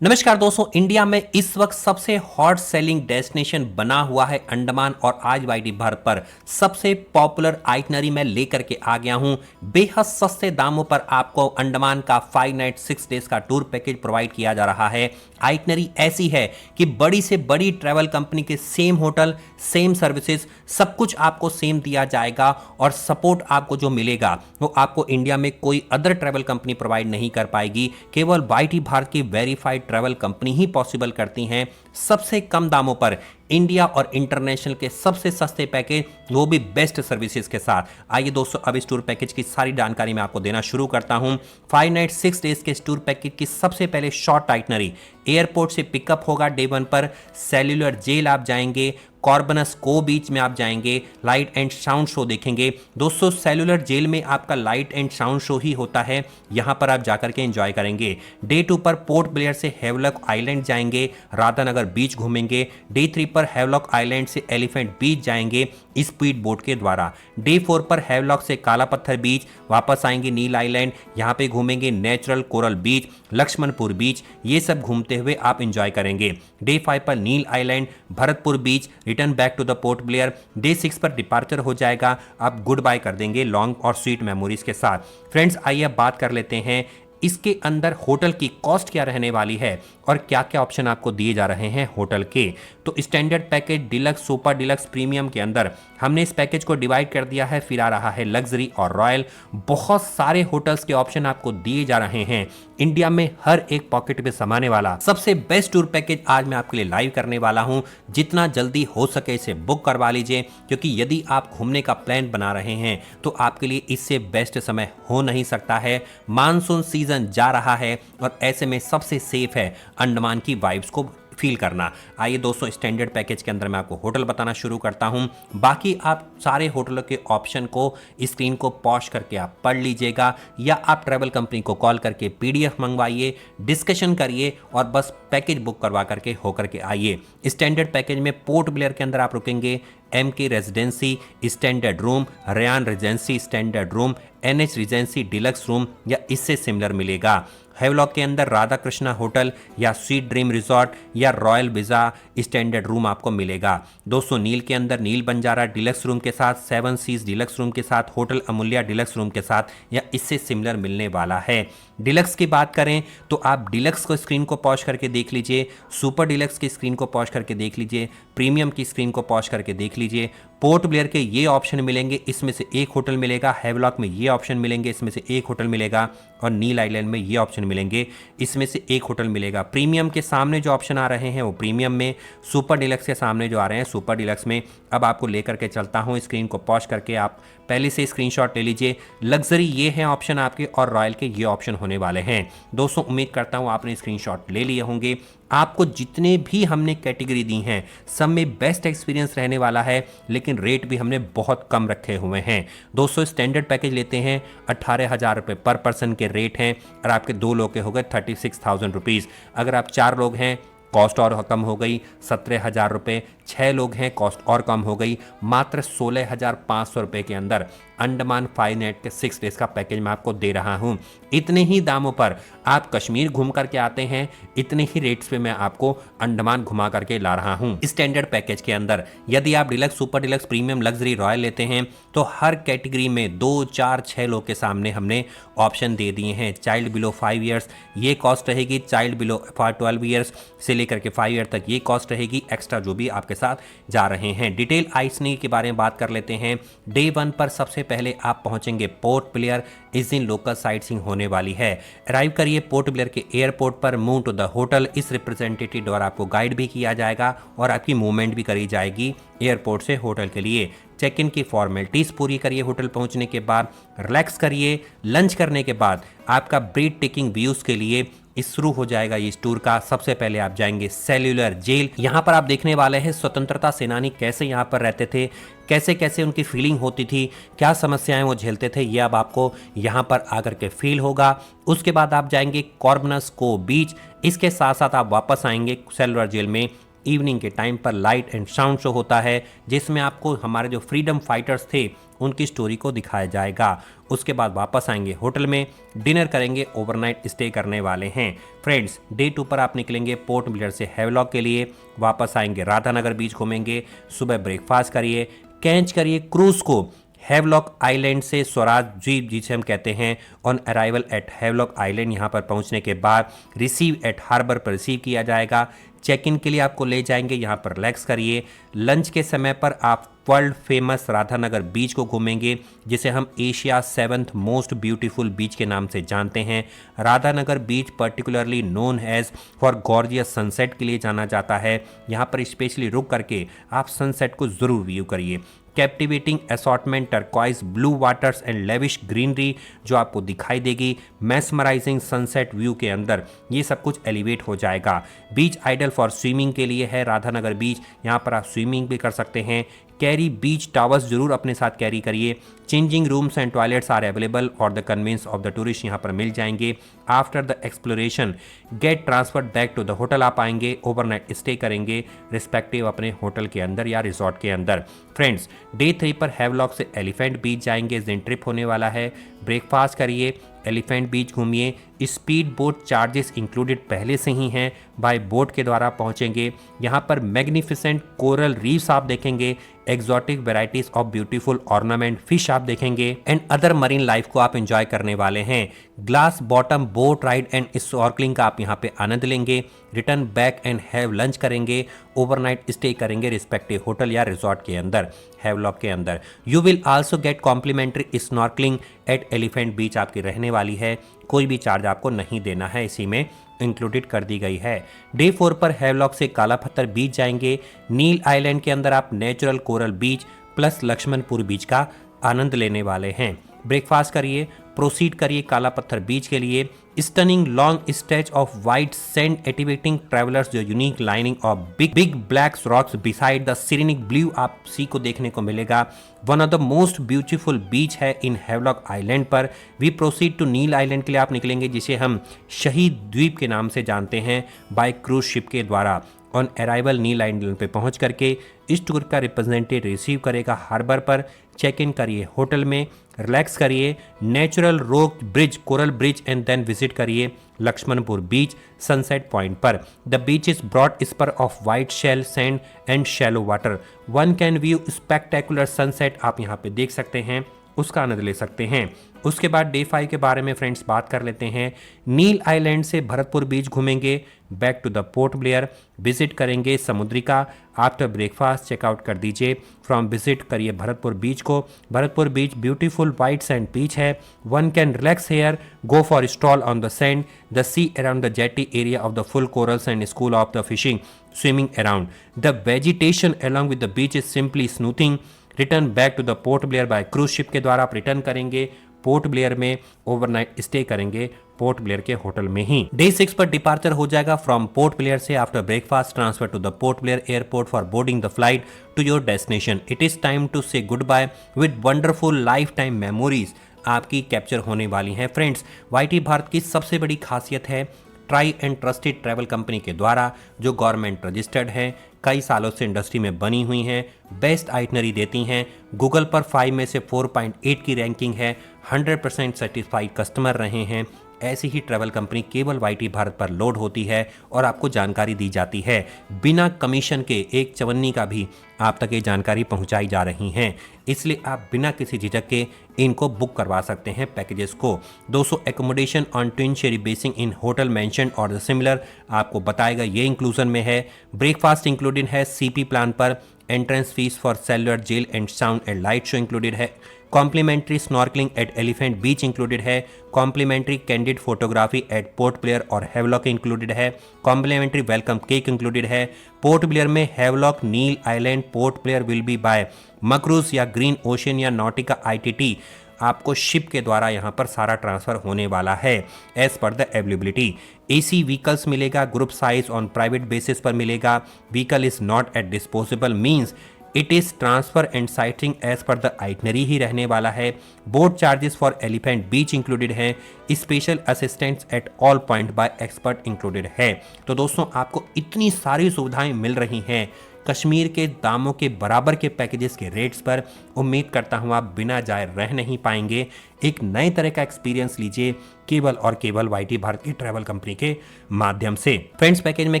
नमस्कार दोस्तों, इंडिया में इस वक्त सबसे हॉट सेलिंग डेस्टिनेशन बना हुआ है अंडमान और आज वाईटी भारत पर सबसे पॉपुलर आइटनरी मैं लेकर के आ गया हूं। बेहद सस्ते दामों पर आपको अंडमान का 5 नाइट 6 डेज का टूर पैकेज प्रोवाइड किया जा रहा है। आइटनरी ऐसी है कि बड़ी से बड़ी ट्रैवल कंपनी के सेम होटल, सेम सर्विसेज, सब कुछ आपको सेम दिया जाएगा और सपोर्ट आपको जो मिलेगा वो आपको इंडिया में कोई अदर ट्रैवल कंपनी प्रोवाइड नहीं कर पाएगी। केवल वाईटी भारत की वेरीफाइड ट्रैवल कंपनी ही पॉसिबल करती हैं सबसे कम दामों पर इंडिया और इंटरनेशनल के सबसे सस्ते पैकेज, वो भी बेस्ट सर्विसेज के साथ। आइए दोस्तों, अब इस टूर पैकेज की सारी जानकारी मैं आपको देना शुरू करता हूं। 5 नाइट 6 डेज के इस टूर पैकेज की सबसे पहले शॉर्ट आइटनरी एयरपोर्ट से पिकअप होगा। डे 1 पर सेल्यूलर जेल आप जाएंगे, कॉर्बनस को बीच में आप जाएंगे, लाइट एंड साउंड शो देखेंगे। दोस्तों, सेल्यूलर जेल में आपका लाइट एंड साउंड शो ही होता है, यहां पर आप जाकर के एंजॉय करेंगे। डे 2 पर पोर्ट ब्लेयर से हेवलॉक आइलैंड जाएंगे, राधानगर बीच घूमेंगे। डे 3 पर हेवलॉक आइलैंड से एलिफेंट बीच जाएंगे स्पीड बोट के द्वारा। डे 4 पर हेवलॉक से काला पत्थर बीच वापस आएंगे नील आइलैंड, यहां पे घूमेंगे नेचुरल कोरल बीच, लक्ष्मणपुर बीच, ये सब घूमते हुए आप एंजॉय करेंगे। डे 5 पर Neil Island, Bharatpur Beach, return back to the Port Blair. Day 6 पर डिपार्चर हो जाएगा, आप गुड बाय कर देंगे लॉन्ग और स्वीट मेमोरीज के साथ। फ्रेंड्स, आइए अब बात कर लेते हैं इसके अंदर होटल की कॉस्ट क्या रहने वाली है और क्या क्या ऑप्शन आपको दिए जा रहे हैं होटल के। तो standard package, deluxe, super deluxe, premium के अंदर हमने इस पैकेज को डिवाइड कर दिया है। फिर आ रहा है लग्जरी और रॉयल। बहुत सारे होटल्स के ऑप्शन आपको दिए जा रहे हैं। इंडिया में हर एक पॉकेट पे समाने वाला सबसे बेस्ट टूर पैकेज आज मैं आपके लिए लाइव करने वाला हूं। जितना जल्दी हो सके इसे बुक करवा लीजिए, क्योंकि यदि आप घूमने का प्लान बना रहे हैं तो आपके लिए इससे बेस्ट समय हो नहीं सकता है। मानसून सीजन जा रहा है और ऐसे में सबसे सेफ है अंडमान की वाइब्स को फील करना। आइए दोस्तों, स्टैंडर्ड पैकेज के अंदर मैं आपको होटल बताना शुरू करता हूं। बाकी आप सारे होटलों के ऑप्शन को स्क्रीन को पॉज करके आप पढ़ लीजिएगा, या आप ट्रैवल कंपनी को कॉल करके पीडीएफ मंगवाइए, डिस्कशन करिए और बस पैकेज बुक करवा करके होकर के आइए। स्टैंडर्ड पैकेज में पोर्ट ब्लेयर के अंदर आप रुकेंगे, MK residency standard room, Rayan regency standard room, NH regency deluxe room या इससे सिमिलर मिलेगा। हेवलॉक के अंदर राधा कृष्णा होटल या स्वीट ड्रीम रिजॉर्ट या रॉयल विजा स्टैंडर्ड रूम आपको मिलेगा। दोस्तों, नील के अंदर नील बंजारा डिलक्स रूम के साथ, 7 सीज डिलक्स रूम के साथ, होटल अमूल्या डिलक्स रूम के साथ या इससे सिमिलर मिलने वाला है। डिलक्स की बात करें तो आप डिलक्स को स्क्रीन को पॉज करके देख लीजिए, सुपर डिलक्स की स्क्रीन को पॉज करके देख लीजिए, प्रीमियम की स्क्रीन को पॉज करके देख लीजिए। पोर्ट ब्लेयर के ये ऑप्शन मिलेंगे, इसमें से एक होटल मिलेगा। हेवलॉक में ये ऑप्शन मिलेंगे, इसमें से एक होटल मिलेगा। और नील आइलैंड में ये ऑप्शन मिलेंगे, इसमें से एक होटल मिलेगा। प्रीमियम के सामने जो ऑप्शन आ रहे हैं वो प्रीमियम में, सुपर डिलक्स के सामने जो आ रहे हैं सुपर डिलक्स में। अब आपको लेकर के चलता हूँ, स्क्रीन को पॉज करके आप पहले से स्क्रीनशॉट ले लीजिए। लग्जरी ये हैं ऑप्शन आपके और रॉयल के ये ऑप्शन होने वाले हैं। दोस्तों, उम्मीद करता हूँ आपने स्क्रीनशॉट ले लिए होंगे। आपको जितने भी हमने कैटेगरी दी हैं सब में बेस्ट एक्सपीरियंस रहने वाला है, लेकिन रेट भी हमने बहुत कम रखे हुए हैं। दोस्तों, स्टैंडर्ड पैकेज लेते हैं 18,000 रुपये पर पर्सन के रेट हैं और आपके 2 लोग के हो गए 36,000 रुपीज़। अगर आप 4 लोग हैं कॉस्ट और कम हो गई 17,000 रुपये, 6 लोग हैं कॉस्ट और कम हो गई मात्र 16,500 रुपये के अंदर अंडमान 5 नाइट के 6 डेज का पैकेज मैं आपको दे रहा हूं। इतने ही दामों पर आप कश्मीर घूम करके आते हैं, इतने ही रेट्स पे मैं आपको अंडमान घुमा करके ला रहा हूं। स्टैंडर्ड पैकेज के अंदर यदि आप deluxe, super deluxe, premium, luxury, royal लेते हैं तो हर कैटेगरी में 2, 4, 6 लोग के सामने हमने ऑप्शन दे दिए हैं। चाइल्ड बिलो 5 ईयर्स ये कॉस्ट रहेगी, चाइल्ड बिलो 12 ईयर्स से लेकर के 5 ईयर तक ये कॉस्ट रहेगी, एक्स्ट्रा जो भी आपके साथ जा रहे हैं। डिटेल आइटनरी के बारे में बात कर लेते हैं। डे 1 पर सबसे पहले आप पहुंचेंगे पोर्ट ब्लेयर। इस दिन लोकल साइट सीइंग होने वाली है। अराइव करिए पोर्ट ब्लेयर के एयरपोर्ट पर, मूव टू द होटल। इस रिप्रेजेंटेटिव द्वारा आपको गाइड भी किया जाएगा और आपकी मूवमेंट भी करी जाएगी एयरपोर्ट से होटल के लिए। चेक इन की फॉर्मेलिटीज़ पूरी करिए। होटल पहुंचने के बाद रिलैक्स करिए। लंच करने के बाद आपका ब्रीथ टेकिंग व्यूज़ के लिए शुरू हो जाएगा इस टूर का। सबसे पहले आप जाएंगे सेल्यूलर जेल। यहाँ पर आप देखने वाले हैं स्वतंत्रता सेनानी कैसे यहाँ पर रहते थे, कैसे कैसे उनकी फीलिंग होती थी, क्या समस्याएं वो झेलते थे, ये अब आपको यहाँ पर आकर के फील होगा। उसके बाद आप जाएंगे कॉर्बनस को बीच। इसके साथ साथ आप वापस आएंगे सेल्यूलर जेल में इवनिंग के टाइम पर लाइट एंड साउंड शो होता है जिसमें आपको हमारे जो फ्रीडम फाइटर्स थे उनकी स्टोरी को दिखाया जाएगा। उसके बाद वापस आएंगे होटल में, डिनर करेंगे, ओवरनाइट स्टे करने वाले हैं। फ्रेंड्स, डे 2 पर आप निकलेंगे पोर्ट ब्लेयर से हैवलॉक के लिए, वापस आएंगे राधानगर बीच घूमेंगे, सुबह ब्रेकफास्ट करिए, कैच करिए क्रूज को हैवलॉक आइलैंड से स्वराज द्वीप जिसे हम कहते हैं। On arrival at Havelock island यहाँ पर पहुँचने के बाद रिसीव एट हार्बर पर रिसीव किया जाएगा। चेक इन के लिए आपको ले जाएंगे, यहाँ पर रिलैक्स करिए। लंच के समय पर आप वर्ल्ड फेमस राधानगर बीच को घूमेंगे जिसे हम एशिया 7th मोस्ट ब्यूटीफुल बीच के नाम से जानते हैं। Radhanagar Beach particularly known as for gorgeous sunset के लिए जाना जाता है। यहाँ पर स्पेशली रुक करके आप सनसेट को ज़रूर व्यू करिए। Captivating assortment turquoise blue waters and lavish greenery जो आपको दिखाई देगी मैस्मराइजिंग सनसेट व्यू के अंदर, ये सब कुछ एलिवेट हो जाएगा। बीच आइडल फॉर स्विमिंग के लिए है राधानगर बीच, यहाँ पर आप स्विमिंग भी कर सकते हैं। कैरी बीच टावर्स जरूर अपने साथ कैरी करिए। Changing rooms and toilets are available for the convenience of the tourist, यहाँ पर मिल जाएंगे। After the exploration get transferred back to the hotel, आप आएंगे, ओवरनाइट स्टे करेंगे रिस्पेक्टिव अपने होटल के अंदर या रिजॉर्ट के अंदर। फ्रेंड्स, डे 3 पर हैवलॉक से एलिफेंट बीच जाएंगे, दिन ट्रिप होने वाला है। ब्रेकफास्ट करिए, एलिफेंट बीच घूमिए। स्पीड बोट चार्जेस इंक्लूडेड पहले से ही हैं, बाय बोट के द्वारा पहुंचेंगे। यहाँ पर मैग्निफिसेंट कोरल रीफ्स आप देखेंगे, exotic varieties of beautiful ornament fish आप देखेंगे एंड अदर मरीन लाइफ को आप एंजॉय करने वाले हैं। Glass bottom boat ride and snorkelling का आप यहाँ पे आनंद लेंगे। Return back and have lunch करेंगे, ओवरनाइट स्टे करेंगे रिस्पेक्टिव होटल या रिजॉर्ट के अंदर, हैवलॉक के अंदर। You will also get complimentary snorkelling at elephant Beach आपकी रहने वाली है, कोई भी चार्ज आपको नहीं देना है, इसी में इंक्लूडेड कर दी गई है। डे 4 पर हैवलॉक से काला पत्थर बीच जाएंगे। नील आइलैंड के अंदर आप नेचुरल कोरल बीच प्लस लक्ष्मणपुर बीच का आनंद लेने वाले हैं। ब्रेकफास्ट करिए, प्रोसीड करिए काला पत्थर बीच के लिए। Stunning long stretch of white sand activating travellers जो unique lining of big black rocks beside the scenic blue आप सी को देखने को मिलेगा। One of the most beautiful beach है इन हैवलॉक आइलैंड पर। We proceed to Neil Island के लिए आप निकलेंगे जिसे हम शहीद द्वीप के नाम से जानते हैं बाय क्रूज शिप के द्वारा। ऑन अराइवल नील आइलैंड पे पहुंच करके इस टूर का रिप्रेजेंटेटिव रिसीव करेगा हार्बर पर। चेक इन करिए होटल में, रिलैक्स करिए, natural rock bridge coral bridge and then visit करिए लक्ष्मणपुर बीच सनसेट पॉइंट पर। The beach is broad spur of white shell sand and shallow water. One can view spectacular sunset आप यहाँ पे देख सकते हैं, उसका आनंद ले सकते हैं। उसके बाद डे 5 के बारे में फ्रेंड्स बात कर लेते हैं। नील आइलैंड से भरतपुर बीच घूमेंगे, back to the Port Blair, visit करेंगे समुद्रिका। आफ्टर ब्रेकफास्ट चेकआउट कर दीजिए, फ्रॉम विजिट करिए भरतपुर बीच को। Bharatpur beach beautiful white sand beach है, one can relax here, go for stroll on the sand, the sea around the jetty area of the full corals and school of the fishing swimming around. The vegetation along with the beach is simply smoothing. Return back to the Port Blair by cruise ship के द्वारा आप return करेंगे। पोर्ट ब्लेयर में overnight stay करेंगे पोर्ट ब्लेयर के hotel में ही। Day 6 पर डिपार्चर हो जाएगा फ्रॉम पोर्ट ब्लेयर से। After breakfast transfer to the Port Blair airport for boarding the flight to your destination. It is time to say goodbye with wonderful lifetime memories आपकी capture होने वाली हैं। फ्रेंड्स, वाईटी भारत की सबसे बड़ी खासियत है try and trusted travel company के द्वारा जो गवर्नमेंट रजिस्टर्ड है, कई सालों से इंडस्ट्री में बनी हुई हैं, बेस्ट आइटनरी देती हैं। गूगल पर 5 में से 4.8 की रैंकिंग है, 100% सेटिस्फाइड कस्टमर रहे हैं। ऐसी ही ट्रैवल कंपनी केवल वाईटी भारत पर लोड होती है और आपको जानकारी दी जाती है बिना कमीशन के, एक चवन्नी का भी आप तक ये जानकारी पहुंचाई जा रही हैं। इसलिए आप बिना किसी झिझक के इनको बुक करवा सकते हैं पैकेजेस को। 200 accommodation on twin sharing basis in hotel mentioned और सिमिलर आपको बताएगा, ये इंक्लूजन में है। ब्रेकफास्ट इंक्लूडेड है सीपी प्लान पर। Entrance fees for Cellular Jail and sound and light show included है। Complimentary snorkelling at elephant beach included है। Complimentary candid photography at Port Blair और हैवलॉक इंक्लूडेड है। कॉम्प्लीमेंट्री वेलकम केक इंक्लूडेड है। पोर्ट ब्लेयर में Havelock, Neil island, Port Blair will B bye मक्रूज या green ocean या नॉटिका ITT आपको ship के द्वारा यहाँ पर सारा ट्रांसफर होने वाला है as per the availability. AC vehicles मिलेगा, group size on private basis पर मिलेगा। Vehicle is not at disposable means it is transfer and sighting as per the itinerary ही रहने वाला है। Boat charges for Elephant beach included हैं। Special assistants at all point by expert included है। तो दोस्तों आपको इतनी सारी सुविधाएं मिल रही हैं कश्मीर के दामों के बराबर के पैकेजेस के रेट्स पर। उम्मीद करता हूं आप बिना जाए रह नहीं पाएंगे। एक नए तरह का एक्सपीरियंस लीजिए केवल और केवल वाईटी भारत की ट्रैवल कंपनी के माध्यम से। फ्रेंड्स पैकेज में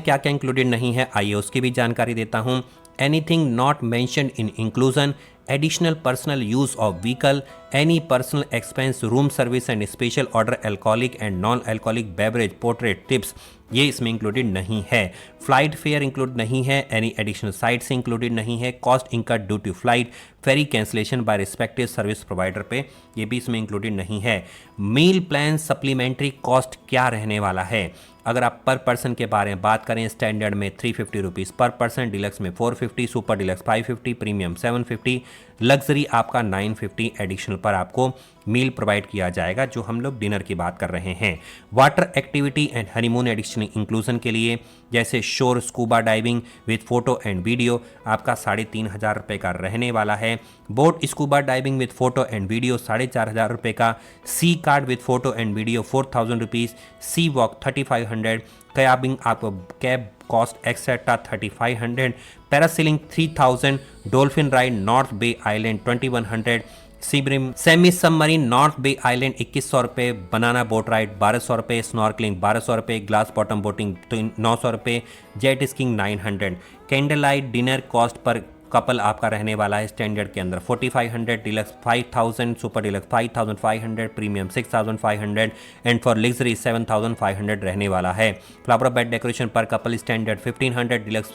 क्या क्या इंक्लूडेड नहीं है आइए उसकी भी जानकारी देता हूं। Anything not mentioned in inclusion, additional personal use of vehicle, any personal expense, room service and special order alcoholic and non-alcoholic beverage, portrait tips, ये इसमें इंक्लूडेड नहीं है। फ्लाइट फेयर इंक्लूड नहीं है। एनी एडिशनल साइट से included नहीं है। Cost incurred due to flight, ferry cancellation by respective service provider पे, ये भी इसमें इंक्लूडेड नहीं है। मील प्लान सप्लीमेंट्री कॉस्ट क्या रहने वाला है? अगर आप पर पर्सन के बारे में बात करें स्टैंडर्ड में 350 रुपीज़ पर पर्सन, डिलक्स में 450, सुपर डिलक्स 550, प्रीमियम 750, लग्जरी आपका 950 एडिशनल पर आपको मील प्रोवाइड किया जाएगा जो हम लोग डिनर की बात कर रहे हैं। Water activity and honeymoon additional inclusion के लिए जैसे shore scuba diving with photo and video आपका 3,500 रुपये का रहने वाला है। Boat scuba diving with photo and video 4,500 रुपये का। Sea kart with photo and video 4,000 rupees. Sea walk 3,500। Kayaking आपको cab cost etcetera 3,500। Parasailing 3,000। Dolphin ride North Bay Island 2,100। सीब्रिम सेमी सबमरीन नॉर्थ बे आइलैंड 2,100 रुपये। बनाना बोट राइड 1,200 रुपये। स्नॉर्कलिंग 1,200 रुपये। ग्लास बॉटम बोटिंग 900 रुपये। Jet skiing 900। Candle light dinner cost per couple आपका रहने वाला है स्टैंडर्ड के अंदर 4,500, deluxe 5,000, super deluxe 5,500, premium 6,500 and for luxury 7,500 रहने वाला है। फ्लावर बेड डेकोरेशन पर couple standard 1,500, deluxe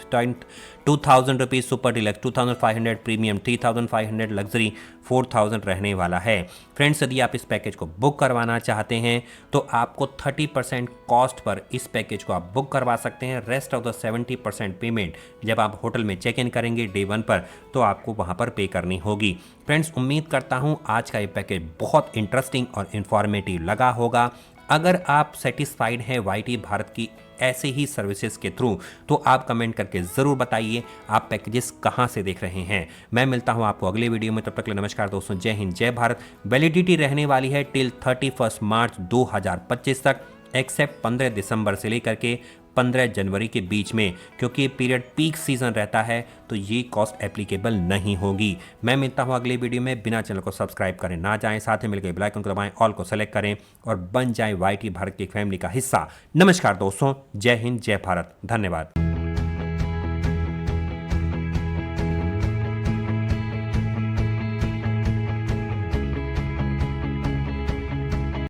2,000 rupees, super deluxe 2,500, premium 3,500, luxury 4,000 रहने वाला है। फ्रेंड्स यदि आप इस पैकेज को बुक करवाना चाहते हैं तो आपको 30% कॉस्ट पर इस पैकेज को आप बुक करवा सकते हैं। रेस्ट ऑफ द 70% पेमेंट जब आप होटल में चेक इन करेंगे डे 1 पर तो आपको वहां पर पे करनी होगी। फ्रेंड्स उम्मीद करता हूं आज का ये पैकेज बहुत इंटरेस्टिंग और इंफॉर्मेटिव लगा होगा। अगर आप सेटिस्फाइड हैं वाईटी भारत की ऐसे ही सर्विसेज के थ्रू तो आप कमेंट करके ज़रूर बताइए आप पैकेजेस कहां से देख रहे हैं। मैं मिलता हूं आपको अगले वीडियो में, तब तक के लिए नमस्कार दोस्तों, जय हिंद जय भारत। वैलिडिटी रहने वाली है टिल 31 मार्च 2025 तक, एक्सेप्ट 15 दिसंबर से लेकर के 15 जनवरी के बीच में, क्योंकि ये पीरियड पीक सीजन रहता है तो ये कॉस्ट एप्लीकेबल नहीं होगी। मैं मिलता हूँ अगले वीडियो में। बिना चैनल को सब्सक्राइब करें ना जाएं, साथ ही मिलकर बेल आइकन को दबाएं, ऑल को सेलेक्ट करें और बन जाएं वाईटी भारत की फैमिली का हिस्सा। नमस्कार दोस्तों, जय हिंद जय भारत, धन्यवाद।